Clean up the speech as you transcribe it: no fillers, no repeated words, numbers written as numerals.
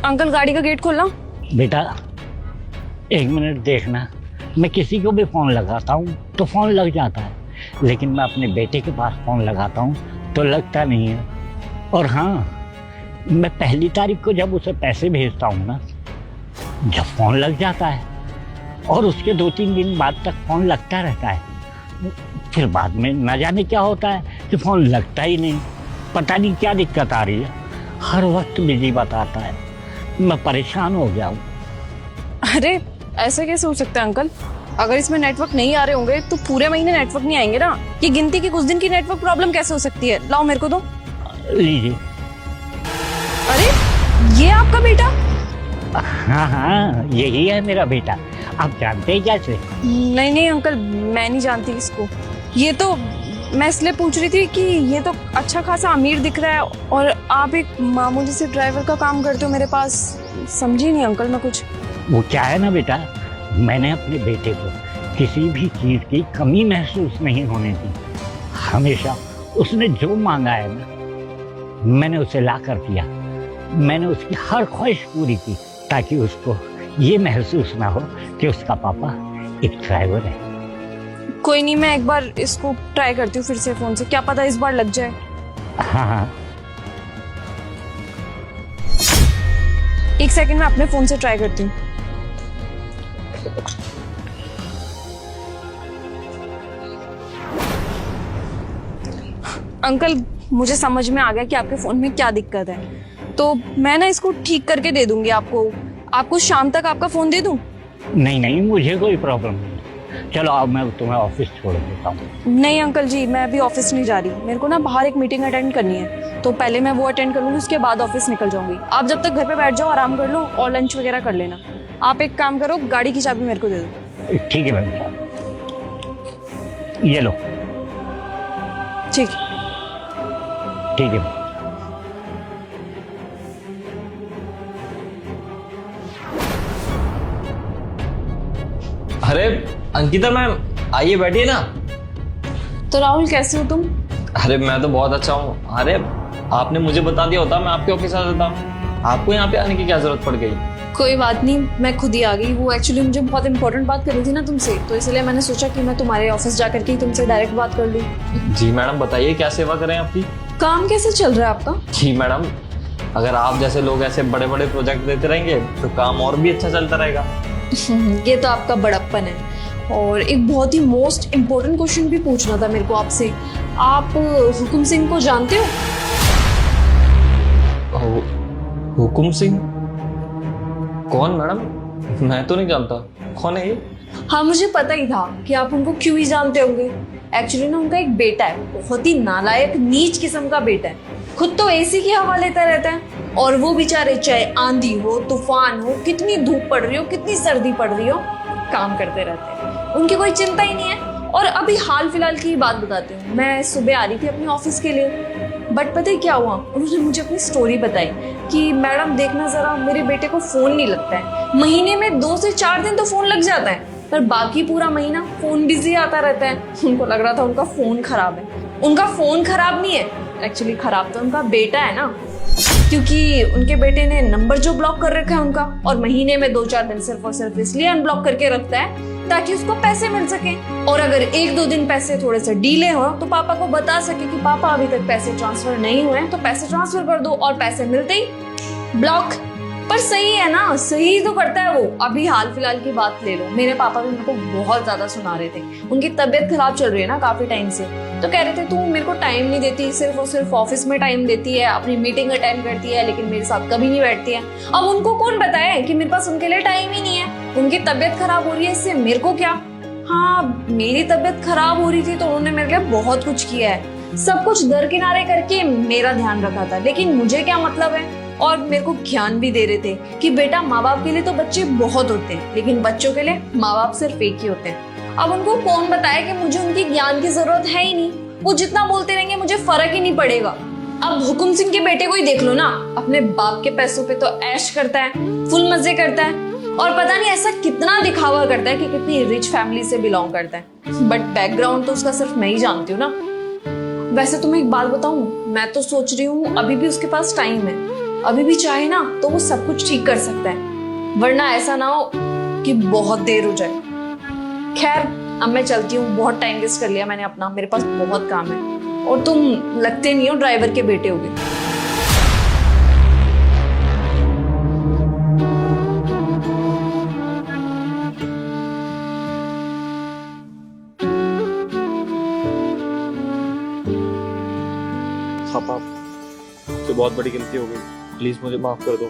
Uncle गाड़ी का gate खोलना। बेटा 1 मिनट देखना, मैं किसी को भी फ़ोन लगाता हूँ तो फ़ोन लग जाता है, लेकिन मैं अपने बेटे के पास फ़ोन लगाता हूँ तो लगता नहीं है। और हाँ, मैं 1 तारीख को जब उसे पैसे भेजता हूँ ना, जब फ़ोन लग जाता है और उसके 2-3 दिन बाद तक फ़ोन लगता रहता है, फिर बाद में न जाने क्या होता है कि फ़ोन लगता ही नहीं। पता नहीं क्या दिक्कत आ रही है, हर वक्त बिजी बताता है। मैं परेशान हो गया हूँ। अरे ऐसा कैसे हो सकता है अंकल? अगर इसमें नेटवर्क नहीं आ रहे होंगे तो पूरे महीने नेटवर्क नहीं आएंगे ना। ये गिनती की कुछ दिन की नेटवर्क प्रॉब्लम कैसे हो सकती है? लाओ मेरे को दो। लीजिए। अरे ये आपका बेटा? हाँ हाँ, यही है मेरा बेटा। आप जानते हैं कैसे? नहीं नहीं अंकल, मैं नहीं जानती इसको। ये तो मैं इसलिए पूछ रही थी कि ये तो अच्छा खासा अमीर दिख रहा है और आप एक मामूली से ड्राइवर का काम करते हो मेरे पास। समझी नहीं अंकल मैं कुछ। वो क्या है ना बेटा, मैंने अपने बेटे को किसी भी चीज़ की कमी महसूस नहीं होने दी। हमेशा उसने जो मांगा है ना, मैंने उसे ला कर दिया। मैंने उसकी हर ख्वाहिश पूरी की ताकि उसको ये महसूस ना हो कि उसका पापा एक ड्राइवर है। कोई नहीं, मैं एक बार इसको ट्राई करती हूँ फिर से फोन से, क्या पता इस बार लग जाए। हाँ हाँ, 1 सेकंड में अपने फोन से ट्राई करती हूँ। अंकल मुझे समझ में आ गया कि आपके फोन में क्या दिक्कत है, तो मैं ना इसको ठीक करके दे दूंगी आपको शाम तक आपका फोन दे दूं? नहीं नहीं, मुझे कोई प्रॉब्लम नहीं। चलो अब मैं तुम्हें ऑफिस छोड़ देता हूँ। नहीं अंकल जी, मैं अभी ऑफिस नहीं जा रही। मेरे को ना बाहर एक मीटिंग अटेंड करनी है, तो पहले मैं वो अटेंड कर लूंगी, उसके बाद ऑफिस निकल जाऊंगी। आप जब तक घर पे बैठ जाओ, आराम कर लो और लंच वगैरह कर लेना। आप एक काम करो, गाड़ी की चाबी मेरे को दे दो। ठीक है भैया, ये लो। ठीक। ठीक है। अरे अंकिता मैम, आइए बैठिए ना। तो राहुल कैसे हो तुम? अरे मैं तो बहुत अच्छा हूँ। अरे आपने मुझे बता दिया होता, मैं आपके ऑफिस आ जाता। आपको यहाँ पे आने की क्या जरूरत पड़ गई? कोई बात नहीं, मैं खुद ही आ गई। वो एक्चुअली मुझे बहुत इंपॉर्टेंट बात करनी थी ना तुमसे, तो इसलिए मैंने सोचा कि मैं तुम्हारे ऑफिस जाकर के ही तुमसे डायरेक्ट बात कर लूँ। जी मैडम, बताइए क्या सेवा करें आपकी। काम कैसे चल रहा है आपका? जी मैडम, अगर आप जैसे लोग ऐसे बड़े बड़े प्रोजेक्ट देते रहेंगे तो काम और भी अच्छा चलता रहेगा। ये तो आपका बड़प्पन है। और एक बहुत ही मोस्ट इम्पोर्टेंट क्वेश्चन भी पूछना था मेरे को आपसे। आप हुकुम सिंह को जानते हो? हुकुम सिंह? कौन मैडम? मैं तो नहीं जानता, कौन है ये? हाँ मुझे पता ही था कि आप उनको क्यों ही जानते होंगे। एक्चुअली ना उनका एक बेटा है, बहुत ही नालायक नीच किस्म का बेटा है। खुद तो एसी की हवा लेता रहता है और वो बेचारे चाहे आंधी हो तूफान हो, कितनी धूप पड़ रही हो कितनी सर्दी पड़ रही हो, काम करते रहते हैं। उनकी कोई चिंता ही नहीं है। और अभी हाल फिलहाल की बात बताती हूँ। मैं सुबह आ रही थी अपने ऑफिस के लिए, बट पता है क्या हुआ? उन्होंने मुझे अपनी स्टोरी बताई कि मैडम देखना जरा, मेरे बेटे को फोन नहीं लगता है। महीने में 2 से 4 दिन तो फोन लग जाता है, पर बाकी पूरा महीना फोन बिजी आता रहता है। उनको लग रहा था उनका फोन खराब है। उनका फोन खराब नहीं है, एक्चुअली खराब तो उनका बेटा है ना, क्योंकि उनके बेटे ने नंबर जो ब्लॉक कर रखा है उनका, और महीने में 2-4 दिन सिर्फ और सिर्फ इसलिए अनब्लॉक करके रखता है ताकि उसको पैसे मिल सके। और अगर 1-2 दिन पैसे थोड़े से डीले हो तो पापा को बता सके कि पापा अभी तक पैसे ट्रांसफर नहीं हुए हैं, तो पैसे ट्रांसफर कर दो, और पैसे मिलते ही ब्लॉक। पर सही है ना, सही तो करता है वो। अभी हाल फिलहाल की बात ले लो, मेरे पापा भी मेरे को बहुत ज्यादा सुना रहे थे। उनकी तबीयत खराब चल रही है ना काफी टाइम से, तो कह रहे थे तू मेरे को टाइम नहीं देती, सिर्फ और सिर्फ ऑफिस में टाइम देती है, अपनी मीटिंग अटेंड करती है, लेकिन मेरे साथ कभी नहीं बैठती है। अब उनको कौन बताए कि मेरे पास उनके लिए टाइम ही नहीं है। उनकी तबीयत खराब हो रही है, इससे मेरे को क्या। हाँ मेरी तबीयत खराब हो रही थी तो उन्होंने मेरे लिए बहुत कुछ किया है, सब कुछ दरकिनारे करके मेरा ध्यान रखा था, लेकिन मुझे क्या मतलब है। और मेरे को ज्ञान भी दे रहे थे कि बेटा माँ बाप के लिए तो बच्चे बहुत होते हैं, लेकिन बच्चों के लिए माँ बाप सिर्फ एक ही होते हैं। अब उनको कौन बताया कि मुझे उनकी ज्ञान की जरूरत है ही नहीं। वो जितना बोलते रहेंगे मुझे फर्क ही नहीं पड़ेगा। अब हुकुम सिंह के बेटे को ही देख लो ना, अपने बाप के पैसों पे तो ऐश करता है, फुल मजे करता है, और पता नहीं ऐसा कितना दिखावा करता है कि कितनी रिच फैमिली से बिलोंग करता है, बट बैकग्राउंड तो उसका सिर्फ मैं ही जानती हूँ ना। वैसे तुम्हें एक बात बताऊं, मैं तो सोच रही हूँ अभी भी उसके पास टाइम है, अभी भी चाहे ना तो वो सब कुछ ठीक कर सकता है, वरना ऐसा ना हो कि बहुत देर हो जाए। खैर अब मैं चलती हूँ, बहुत टाइम वेस्ट कर लिया मैंने अपना, मेरे पास बहुत काम है। और तुम लगते नहीं हो ड्राइवर के बेटे होगे। पापा, तो बहुत बड़ी गलती हो गई, प्लीज मुझे माफ कर दो।